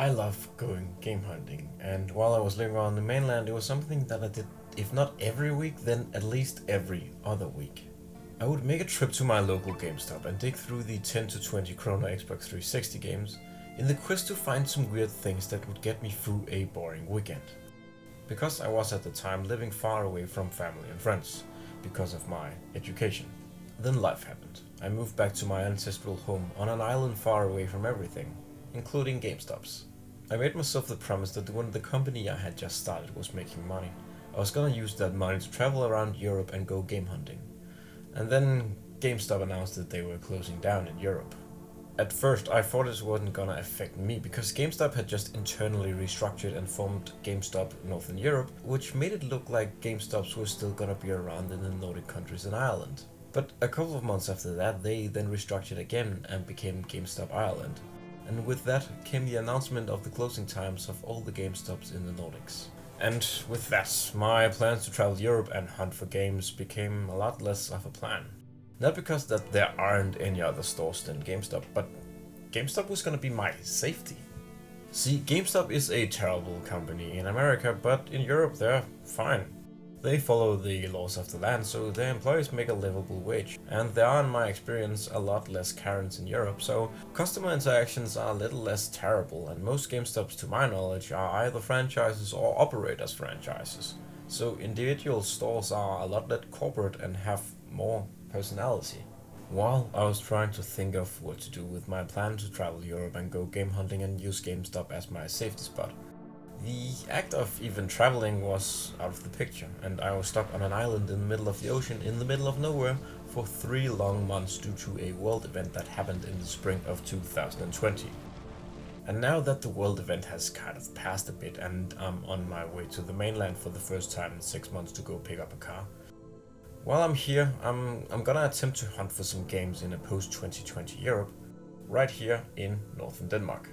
I love going game hunting, and while I was living on the mainland, it was something that I did, if not every week, then at least every other week. I would make a trip to my local GameStop and dig through the 10 to 20 krona Xbox 360 games in the quest to find some weird things that would get me through a boring weekend. Because I was at the time living far away from family and friends, because of my education. Then life happened. I moved back to my ancestral home on an island far away from everything, including GameStops. I made myself the promise that when the company I had just started was making money, I was gonna use that money to travel around Europe and go game hunting. And then GameStop announced that they were closing down in Europe. At first I thought it wasn't gonna affect me because GameStop had just internally restructured and formed GameStop Northern Europe, which made it look like GameStops were still gonna be around in the Nordic countries and Ireland. But a couple of months after that they then restructured again and became GameStop Ireland. And with that came the announcement of the closing times of all the GameStops in the Nordics. And with that, my plans to travel Europe and hunt for games became a lot less of a plan. Not because that there aren't any other stores than GameStop, but GameStop was gonna be my safety. See, GameStop is a terrible company in America, but in Europe they're fine. They follow the laws of the land, so their employees make a livable wage. And there are, in my experience, a lot less Karens in Europe, so customer interactions are a little less terrible, and most GameStops, to my knowledge, are either franchises or operate as franchises. So individual stores are a lot less corporate and have more personality. While I was trying to think of what to do with my plan to travel Europe and go game hunting and use GameStop as my safety spot, the act of even traveling was out of the picture, and I was stuck on an island in the middle of the ocean in the middle of nowhere for 3 long months due to a world event that happened in the spring of 2020. And now that the world event has kind of passed a bit and I'm on my way to the mainland for the first time in 6 months to go pick up a car, while I'm here, I'm gonna attempt to hunt for some games in a post-2020 Europe, right here in northern Denmark.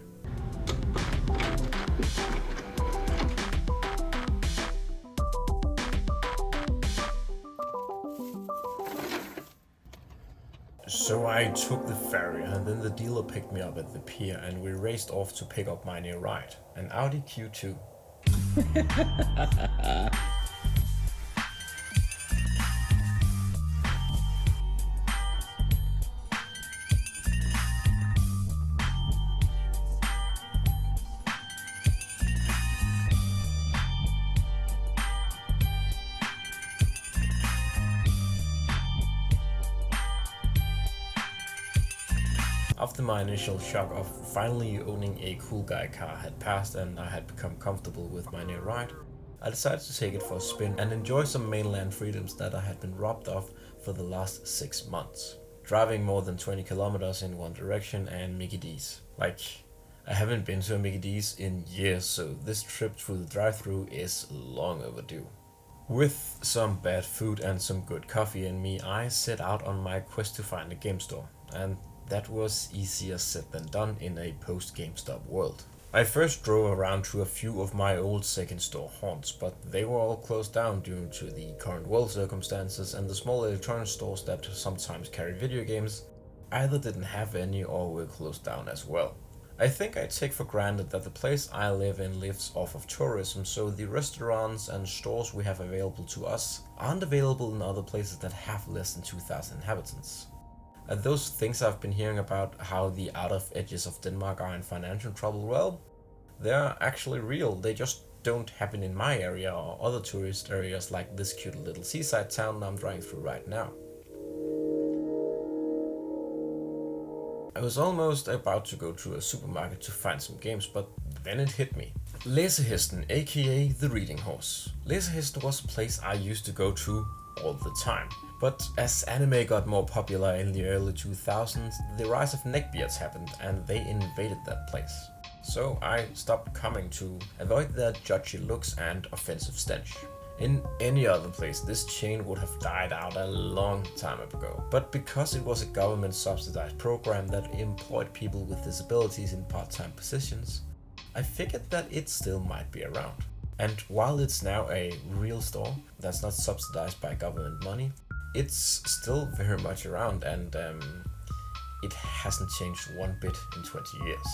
So I took the ferry and then the dealer picked me up at the pier and we raced off to pick up my new ride, an Audi Q2. After my initial shock of finally owning a cool guy car had passed and I had become comfortable with my new ride, I decided to take it for a spin and enjoy some mainland freedoms that I had been robbed of for the last 6 months. Driving more than 20 kilometers in one direction and Mickey D's. Like, I haven't been to a Mickey D's in years, so this trip through the drive-thru is long overdue. With some bad food and some good coffee in me, I set out on my quest to find a game store, and that was easier said than done in a post-GameStop world. I first drove around to a few of my old second store haunts, but they were all closed down due to the current world circumstances, and the small electronic stores that sometimes carry video games either didn't have any or were closed down as well. I think I take for granted that the place I live in lives off of tourism, so the restaurants and stores we have available to us aren't available in other places that have less than 2,000 inhabitants. And those things I've been hearing about how the out of edges of Denmark are in financial trouble, well, they're actually real. They just don't happen in my area or other tourist areas like this cute little seaside town I'm driving through right now. I was almost about to go to a supermarket to find some games, but then it hit me. Læsehesten, aka the reading horse. Læsehesten was a place I used to go to all the time. But as anime got more popular in the early 2000s, the rise of neckbeards happened and they invaded that place. So I stopped coming to avoid their judgy looks and offensive stench. In any other place, this chain would have died out a long time ago. But because it was a government subsidized program that employed people with disabilities in part-time positions, I figured that it still might be around. And while it's now a real store that's not subsidized by government money, it's still very much around, and it hasn't changed one bit in 20 years.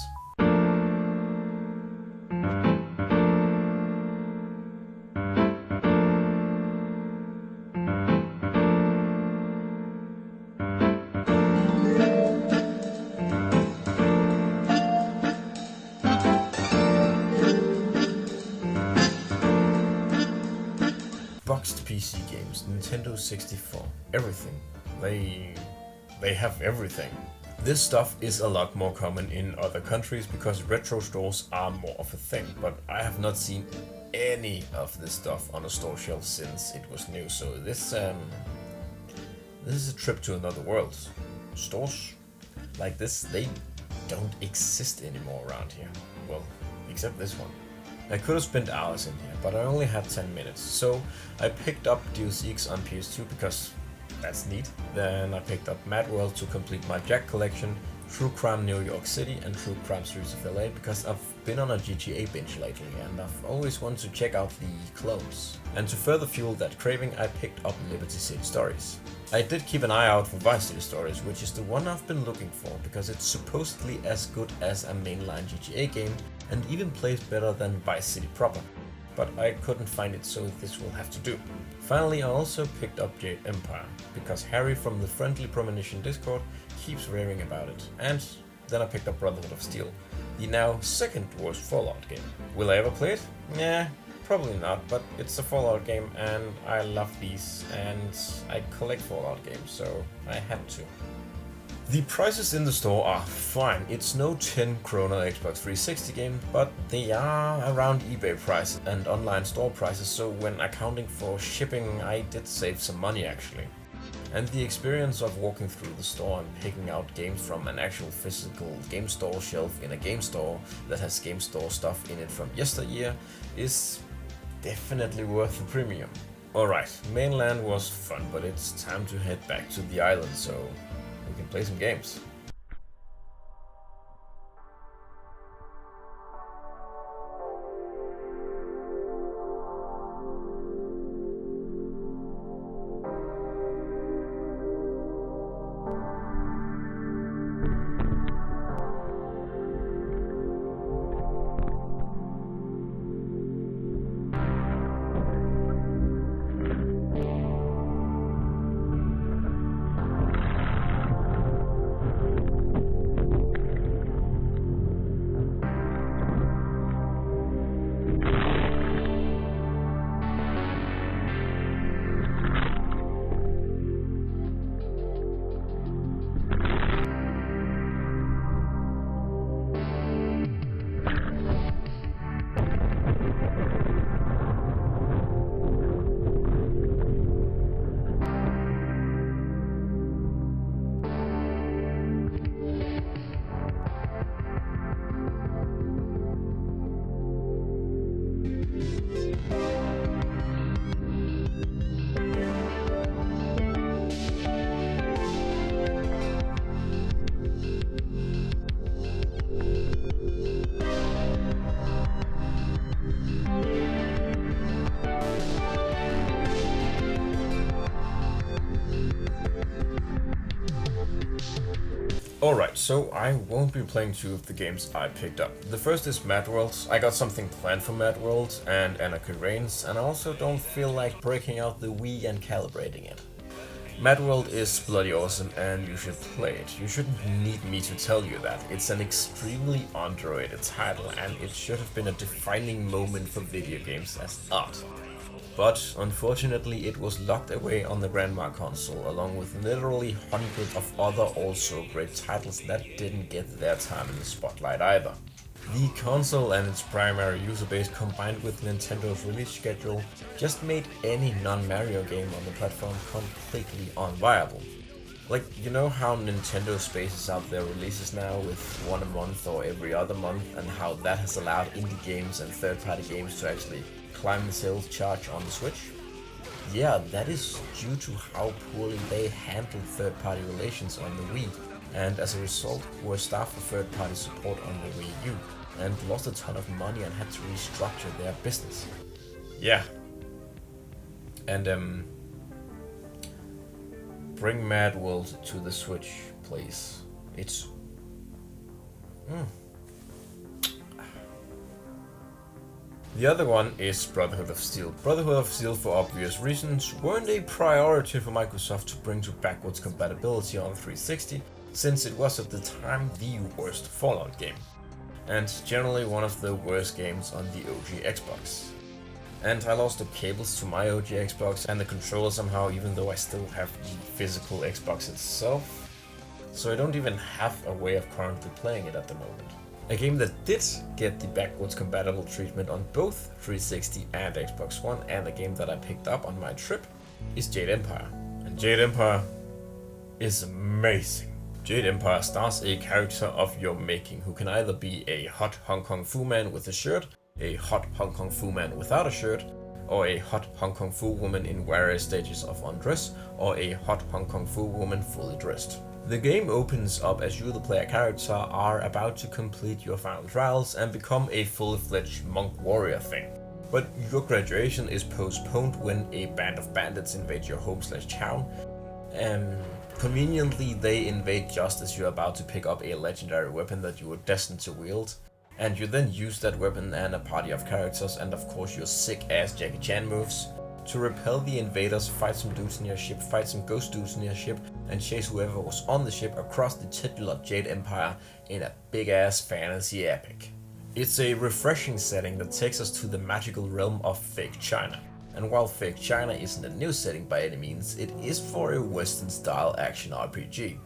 boxed PC games, Nintendo 64, everything. They have everything. This stuff is a lot more common in other countries because retro stores are more of a thing, but I have not seen any of this stuff on a store shelf since it was new, so this is a trip to another world. Stores like this, they don't exist anymore around here. Well, except this one. I could have spent hours in here, but I only had 10 minutes, so I picked up Deus Ex on PS2 because that's neat. Then I picked up Mad World to complete my Jack collection, True Crime New York City and True Crime Streets of LA because I've been on a GTA binge lately and I've always wanted to check out the clones. And to further fuel that craving, I picked up Liberty City Stories. I did keep an eye out for Vice City Stories, which is the one I've been looking for because it's supposedly as good as a mainline GTA game and even plays better than Vice City proper. But I couldn't find it, so this will have to do. Finally, I also picked up Jade Empire, because Harry from the Friendly Premonition Discord keeps raving about it. And then I picked up Brotherhood of Steel, the now second worst Fallout game. Will I ever play it? Yeah, probably not, but it's a Fallout game and I love these, and I collect Fallout games, so I had to. The prices in the store are fine. It's no 10 krona Xbox 360 game, but they are around eBay prices and online store prices, so when accounting for shipping I did save some money actually. And the experience of walking through the store and picking out games from an actual physical game store shelf in a game store that has game store stuff in it from yesteryear is definitely worth the premium. Alright, mainland was fun, but it's time to head back to the island, so we can play some games. Alright, so I won't be playing two of the games I picked up. The first is Mad World. I got something planned for Mad World and Anarchy Reigns, and I also don't feel like breaking out the Wii and calibrating it. Mad World is bloody awesome and you should play it. You shouldn't need me to tell you that. It's an extremely underrated title and it should have been a defining moment for video games as art. But unfortunately it was locked away on the Grandma console along with literally hundreds of other also great titles that didn't get their time in the spotlight either. The console and its primary user base combined with Nintendo's release schedule just made any non-Mario game on the platform completely unviable. Like, you know how Nintendo spaces out their releases now with one a month or every other month, and how that has allowed indie games and third-party games to actually climb the sales chart on the Switch? Yeah, that is due to how poorly they handled third-party relations on the Wii, and as a result were staffed for third-party support on the Wii U, and lost a ton of money and had to restructure their business. Yeah. And bring Mad World to the Switch, please. It's... The other one is Brotherhood of Steel. Brotherhood of Steel, for obvious reasons, weren't a priority for Microsoft to bring to backwards compatibility on 360, since it was at the time the worst Fallout game, and generally one of the worst games on the OG Xbox. And I lost the cables to my OG Xbox and the controller somehow, even though I still have the physical Xbox itself. So I don't even have a way of currently playing it at the moment. A game that did get the backwards compatible treatment on both 360 and Xbox One, and a game that I picked up on my trip, is Jade Empire. And Jade Empire is amazing. Jade Empire stars a character of your making who can either be a hot Hong Kong Fu man with a shirt, a hot Hong Kong Fu man without a shirt, or a hot Hong Kong Fu woman in various stages of undress, or a hot Hong Kong Fu woman fully dressed. The game opens up as you, the player character, are about to complete your final trials and become a fully-fledged monk warrior thing. But your graduation is postponed when a band of bandits invade your home/town. Conveniently, they invade just as you're about to pick up a legendary weapon that you were destined to wield. And you then use that weapon and a party of characters, and of course your sick-ass Jackie Chan moves, to repel the invaders, fight some dudes in your ship, fight some ghost dudes in your ship, and chase whoever was on the ship across the titular Jade Empire in a big-ass fantasy epic. It's a refreshing setting that takes us to the magical realm of fake China. And while fake China isn't a new setting by any means, it is for a Western-style action RPG.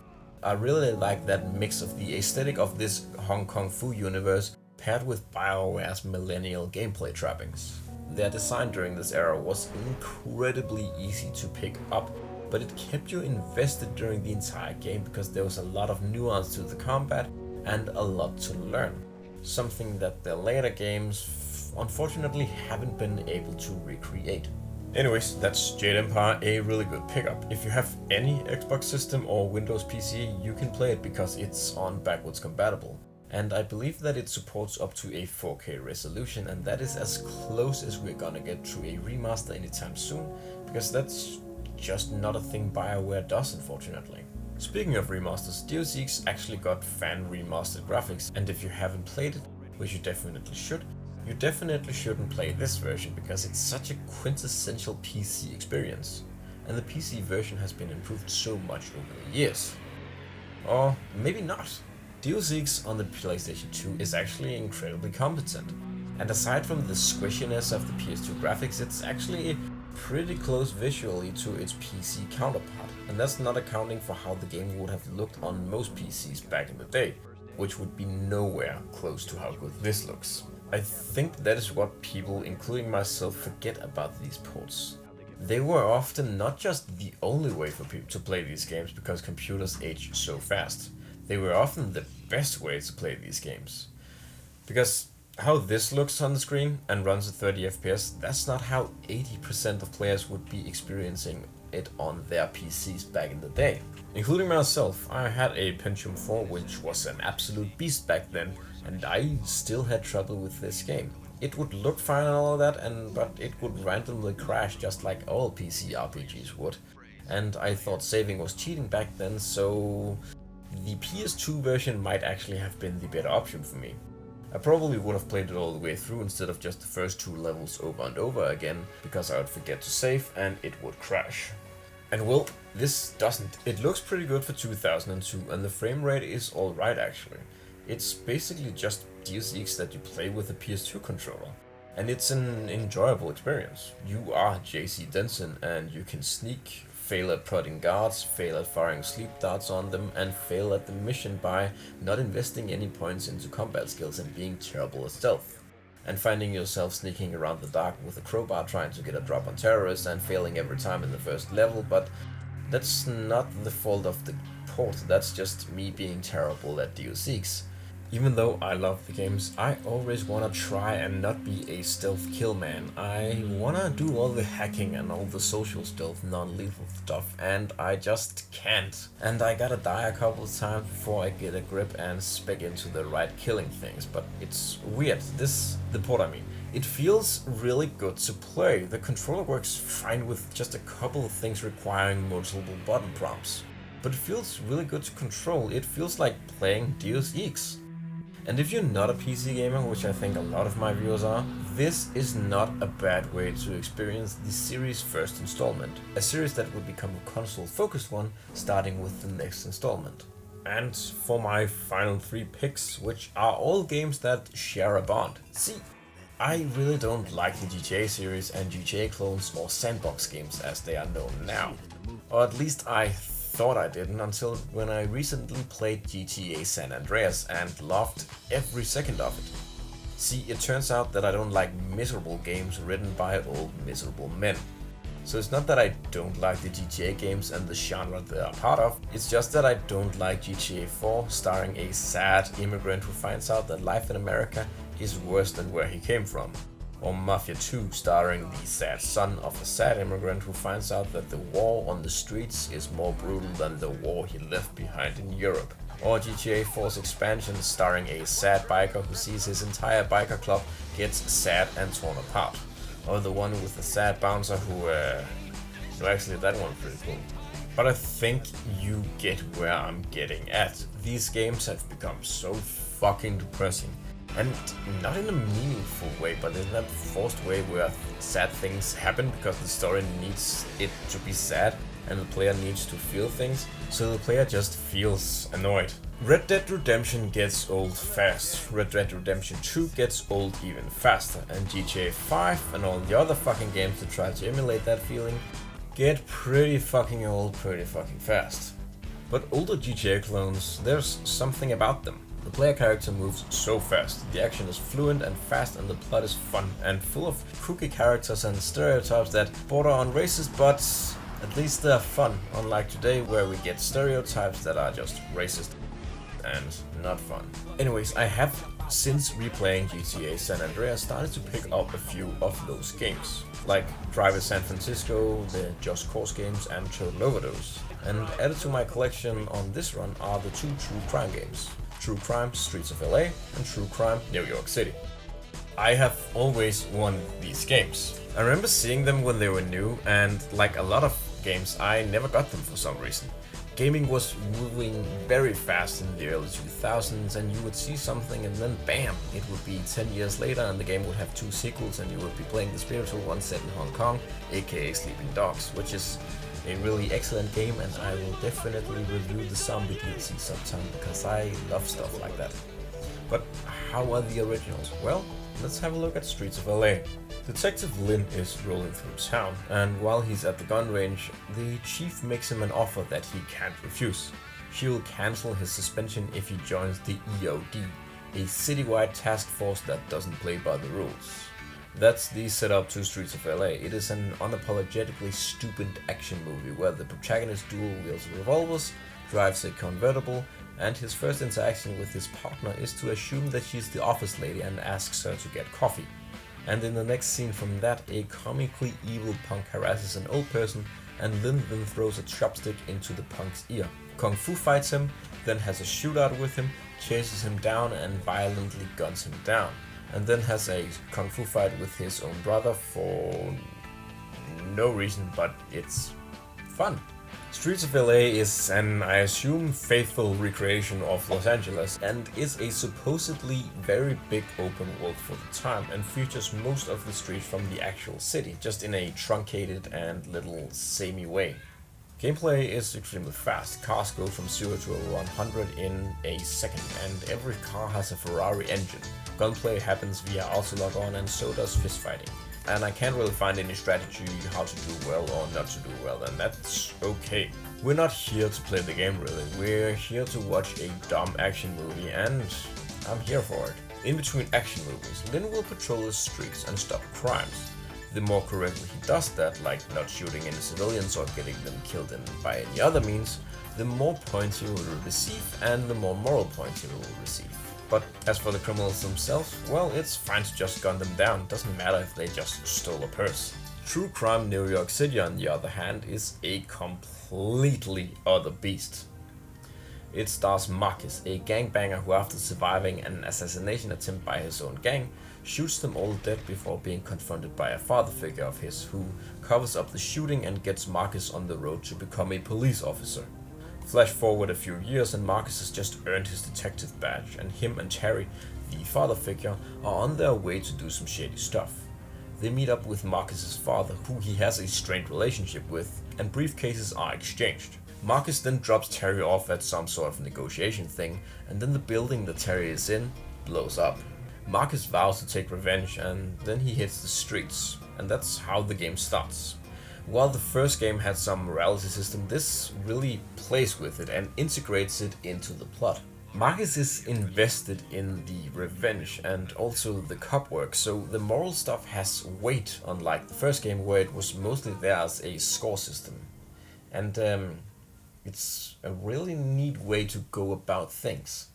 I really like that mix of the aesthetic of this Hong Kong Fu universe paired with BioWare's millennial gameplay trappings. Their design during this era was incredibly easy to pick up, but it kept you invested during the entire game because there was a lot of nuance to the combat and a lot to learn. Something that the later games unfortunately haven't been able to recreate. Anyways, that's Jade Empire, a really good pickup. If you have any Xbox system or Windows PC, you can play it because it's on backwards compatible. And I believe that it supports up to a 4K resolution, and that is as close as we're gonna get to a remaster anytime soon, because that's just not a thing BioWare does, unfortunately. Speaking of remasters, Deus Ex actually got fan remastered graphics, and if you haven't played it, which you definitely should, you definitely shouldn't play this version because it's such a quintessential PC experience, and the PC version has been improved so much over the years. Or maybe not. Deus Ex on the PlayStation 2 is actually incredibly competent, and aside from the squishiness of the PS2 graphics, it's actually pretty close visually to its PC counterpart, and that's not accounting for how the game would have looked on most PCs back in the day, which would be nowhere close to how good this looks. I think that is what people, including myself, forget about these ports. They were often not just the only way for people to play these games because computers age so fast. They were often the best way to play these games. Because how this looks on the screen and runs at 30 FPS, that's not how 80% of players would be experiencing it on their PCs back in the day. Including myself, I had a Pentium 4 which was an absolute beast back then, and I still had trouble with this game. It would look fine and all of that, but it would randomly crash just like all PC RPGs would. And I thought saving was cheating back then, so the PS2 version might actually have been the better option for me. I probably would have played it all the way through instead of just the first 2 levels over and over again, because I would forget to save and it would crash. And well, this doesn't. It looks pretty good for 2002 and the frame rate is alright actually. It's basically just Deus Ex that you play with a PS2 controller. And it's an enjoyable experience. You are JC Denson and you can sneak, fail at prodding guards, fail at firing sleep darts on them, and fail at the mission by not investing any points into combat skills and being terrible at stealth. And finding yourself sneaking around the dark with a crowbar trying to get a drop on terrorists and failing every time in the first level, but that's not the fault of the port, that's just me being terrible at Deus Ex. Even though I love the games, I always wanna try and not be a stealth kill man. I wanna do all the hacking and all the social stealth, non-lethal stuff, and I just can't. And I gotta die a couple of times before I get a grip and spec into the right killing things, but it's weird. The port I mean. It feels really good to play. The controller works fine with just a couple of things requiring multiple button prompts. But it feels really good to control. It feels like playing Deus Ex. And if you're not a PC gamer, which I think a lot of my viewers are, this is not a bad way to experience the series' first installment, a series that will become a console-focused one starting with the next installment. And for my final 3 picks, which are all games that share a bond. See, I really don't like the GTA series and GTA clones or sandbox games as they are known now. Or at least I thought I didn't until when I recently played GTA San Andreas and loved every second of it. See, it turns out that I don't like miserable games written by old miserable men. So it's not that I don't like the GTA games and the genre they are part of, it's just that I don't like GTA 4 starring a sad immigrant who finds out that life in America is worse than where he came from. Or Mafia 2 starring the sad son of a sad immigrant who finds out that the war on the streets is more brutal than the war he left behind in Europe. Or GTA 4's expansion starring a sad biker who sees his entire biker club gets sad and torn apart. Or the one with the sad bouncer who, no, actually that one's pretty cool. But I think you get where I'm getting at. These games have become so fucking depressing. And not in a meaningful way, but in that forced way where sad things happen because the story needs it to be sad and the player needs to feel things, so the player just feels annoyed. Red Dead Redemption gets old fast, Red Dead Redemption 2 gets old even faster, and GTA 5 and all the other fucking games that try to emulate that feeling get pretty fucking old pretty fucking fast. But older GTA clones, there's something about them. The player character moves so fast, the action is fluent and fast, and the plot is fun and full of kooky characters and stereotypes that border on racist, but at least they're fun, unlike today where we get stereotypes that are just racist and not fun. Anyways, I have since replaying GTA San Andreas started to pick up a few of those games, like Driver San Francisco, the Just Cause games, and Total Overdose. And added to my collection on this run are the two True Crime games, True Crime Streets of LA and True Crime New York City. I have always wanted these games. I remember seeing them when they were new, and like a lot of games, I never got them for some reason. Gaming was moving very fast in the early 2000s, and you would see something and then bam, it would be 10 years later and the game would have 2 sequels and you would be playing the spiritual one set in Hong Kong, aka Sleeping Dogs, which is a really excellent game, and I will definitely review the zombie DLC sometime because I love stuff like that. But how are the originals? Well, let's have a look at Streets of LA. Detective Lin is rolling through town, and while he's at the gun range, the chief makes him an offer that he can't refuse. She will cancel his suspension if he joins the EOD, a citywide task force that doesn't play by the rules. That's the setup to Streets of LA. It is an unapologetically stupid action movie where the protagonist dual wields revolvers, drives a convertible, and his first interaction with his partner is to assume that she's the office lady and asks her to get coffee. And in the next scene from that, a comically evil punk harasses an old person, and Lin then throws a chopstick into the punk's ear. Kung Fu fights him, then has a shootout with him, chases him down and violently guns him down, and then has a Kung Fu fight with his own brother for no reason, but it's fun. Streets of LA is an, I assume, faithful recreation of Los Angeles, and is a supposedly very big open world for the time, and features most of the streets from the actual city, just in a truncated and little samey way. Gameplay is extremely fast. Cars go from 0 to 100 in a second, and every car has a Ferrari engine. Gunplay happens via auto-log-on, and so does fistfighting. And I can't really find any strategy how to do well or not to do well, and that's okay. We're not here to play the game really, we're here to watch a dumb action movie, and I'm here for it. In between action movies, Lin will patrol the streets and stop crimes. The more correctly he does that, like not shooting any civilians or getting them killed by any other means, the more points he will receive and the more moral points he will receive. But as for the criminals themselves, well, it's fine to just gun them down, doesn't matter if they just stole a purse. True Crime New York City, on the other hand, is a completely other beast. It stars Marcus, a gangbanger who, after surviving an assassination attempt by his own gang, shoots them all dead before being confronted by a father figure of his who covers up the shooting and gets Marcus on the road to become a police officer. Flash forward a few years and Marcus has just earned his detective badge, and him and Terry, the father figure, are on their way to do some shady stuff. They meet up with Marcus's father, who he has a strained relationship with, and briefcases are exchanged. Marcus then drops Terry off at some sort of negotiation thing, and then the building that Terry is in blows up. Marcus vows to take revenge and then he hits the streets, and that's how the game starts. While the first game had some morality system, this really plays with it and integrates it into the plot. Marcus is invested in the revenge and also the cop work, so the moral stuff has weight, unlike the first game where it was mostly there as a score system. And it's a really neat way to go about things.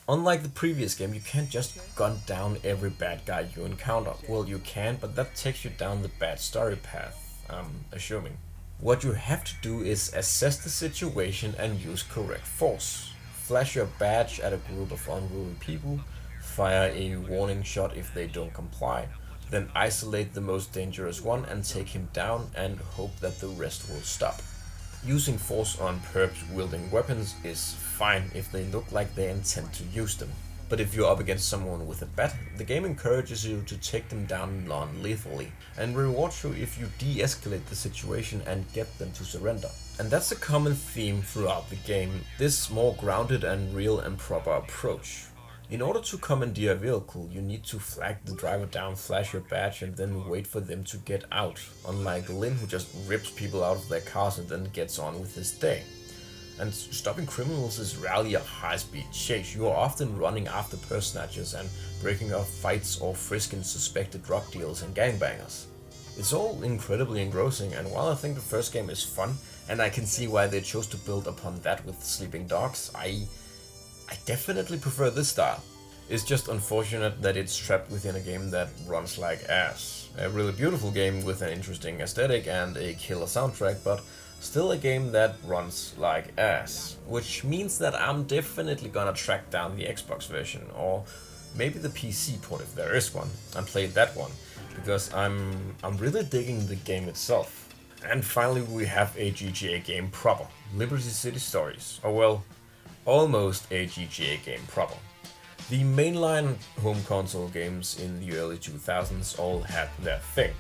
Unlike the previous game, you can't just gun down every bad guy you encounter. Well, you can, but that takes you down the bad story path, I'm assuming. What you have to do is assess the situation and use correct force. Flash your badge at a group of unruly people, fire a warning shot if they don't comply, then isolate the most dangerous one and take him down and hope that the rest will stop. Using force on perps wielding weapons is fine if they look like they intend to use them. But if you're up against someone with a bat, the game encourages you to take them down non-lethally, and rewards you if you de-escalate the situation and get them to surrender. And that's a common theme throughout the game, this more grounded and real and proper approach. In order to commandeer a vehicle, you need to flag the driver down, flash your badge, and then wait for them to get out, unlike Lynn, who just rips people out of their cars and then gets on with his day. And stopping criminals is rarely a high-speed chase. You are often running after purse snatchers and breaking up fights or frisking suspected drug dealers and gangbangers. It's all incredibly engrossing, and while I think the first game is fun, and I can see why they chose to build upon that with Sleeping Dogs, I definitely prefer this style. It's just unfortunate that it's trapped within a game that runs like ass. A really beautiful game with an interesting aesthetic and a killer soundtrack, but still a game that runs like ass. Which means that I'm definitely gonna track down the Xbox version, or maybe the PC port if there is one, and play that one, because I'm really digging the game itself. And finally we have a GTA game proper, Liberty City Stories, or well, almost a GTA game proper. The mainline home console games in the early 2000s all had their thing.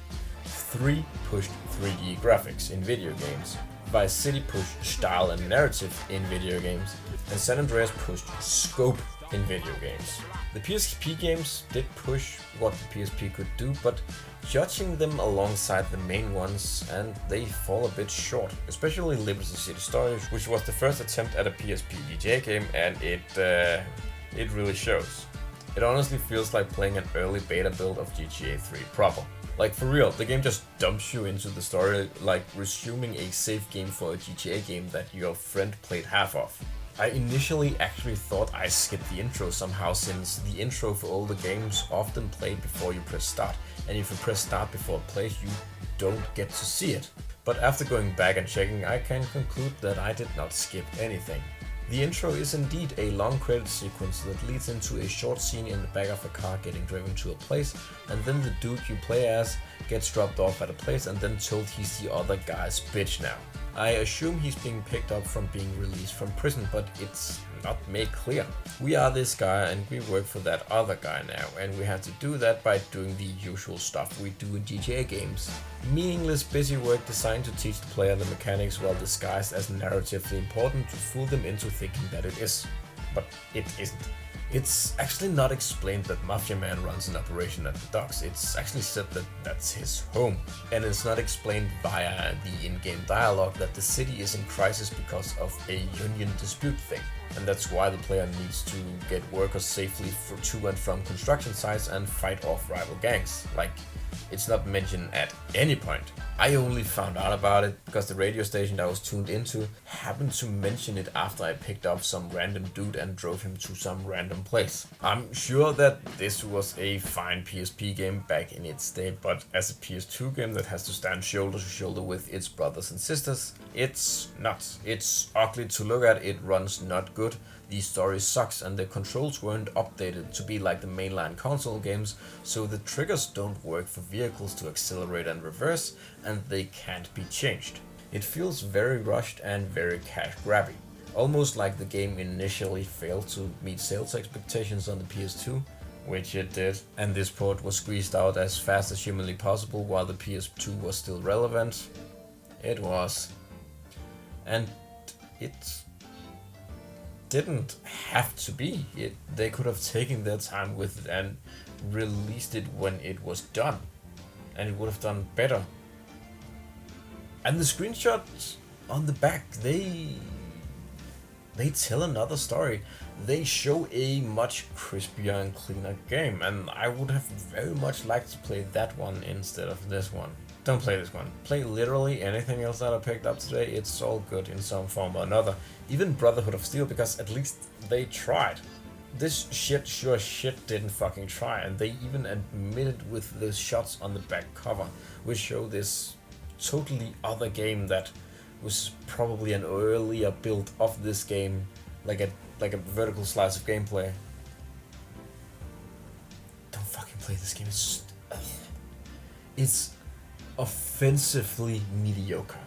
3 pushed 3D graphics in video games, Vice City pushed style and narrative in video games, and San Andreas pushed scope in video games. The PSP games did push what the PSP could do, but judging them alongside the main ones, and they fall a bit short, especially Liberty City Stories, which was the first attempt at a PSP GTA game, and it really shows. It honestly feels like playing an early beta build of GTA 3 proper. Like for real, the game just dumps you into the story, like resuming a save game for a GTA game that your friend played half of. I initially actually thought I skipped the intro somehow, since the intro for all the games often play before you press start, and if you press start before it plays, you don't get to see it. But after going back and checking, I can conclude that I did not skip anything. The intro is indeed a long credit sequence that leads into a short scene in the back of a car getting driven to a place, and then the dude you play as gets dropped off at a place and then told he's the other guy's bitch now. I assume he's being picked up from being released from prison, but it's not made clear. We are this guy and we work for that other guy now, and we have to do that by doing the usual stuff we do in GTA games. Meaningless busy work designed to teach the player the mechanics while disguised as narratively important to fool them into thinking that it is. But it isn't. It's actually not explained that Mafia Man runs an operation at the docks. It's actually said that that's his home. And it's not explained via the in-game dialogue that the city is in crisis because of a union dispute thing. And that's why the player needs to get workers safely to and from construction sites and fight off rival gangs. Like, it's not mentioned at any point. I only found out about it because the radio station I was tuned into happened to mention it after I picked up some random dude and drove him to some random place. I'm sure that this was a fine PSP game back in its day, but as a PS2 game that has to stand shoulder to shoulder with its brothers and sisters, it's not. It's ugly to look at, it runs not good, the story sucks, and the controls weren't updated to be like the mainline console games, so the triggers don't work for vehicles to accelerate and reverse, and they can't be changed. It feels very rushed and very cash grabby, almost like the game initially failed to meet sales expectations on the PS2, which it did, and this port was squeezed out as fast as humanly possible while the PS2 was still relevant. It was. And didn't have to be. They could have taken their time with it and released it when it was done, and it would have done better. And the screenshots on the back, they tell another story. They show a much crispier and cleaner game, and I would have very much liked to play that one instead of this one. Don't play this one. Play literally anything else that I picked up today. It's all good in some form or another. Even Brotherhood of Steel, because at least they tried. This shit sure shit didn't fucking try, and they even admitted with the shots on the back cover, which show this totally other game that was probably an earlier build of this game, like a vertical slice of gameplay. Don't fucking play this game. It's offensively mediocre.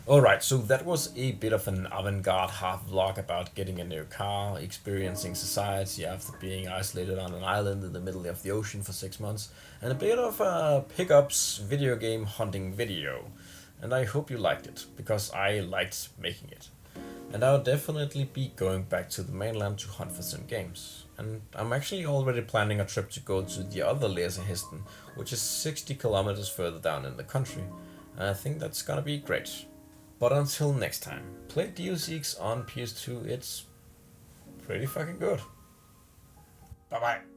Alright, so that was a bit of an avant-garde half vlog about getting a new car, experiencing society after being isolated on an island in the middle of the ocean for 6 months, and a bit of a pickups video game hunting video. And I hope you liked it, because I liked making it. And I'll definitely be going back to the mainland to hunt for some games. And I'm actually already planning a trip to go to the other Lesehesten, which is 60 kilometers further down in the country. And I think that's gonna be great. But until next time, play Deus Ex on PS2, it's pretty fucking good. Bye bye.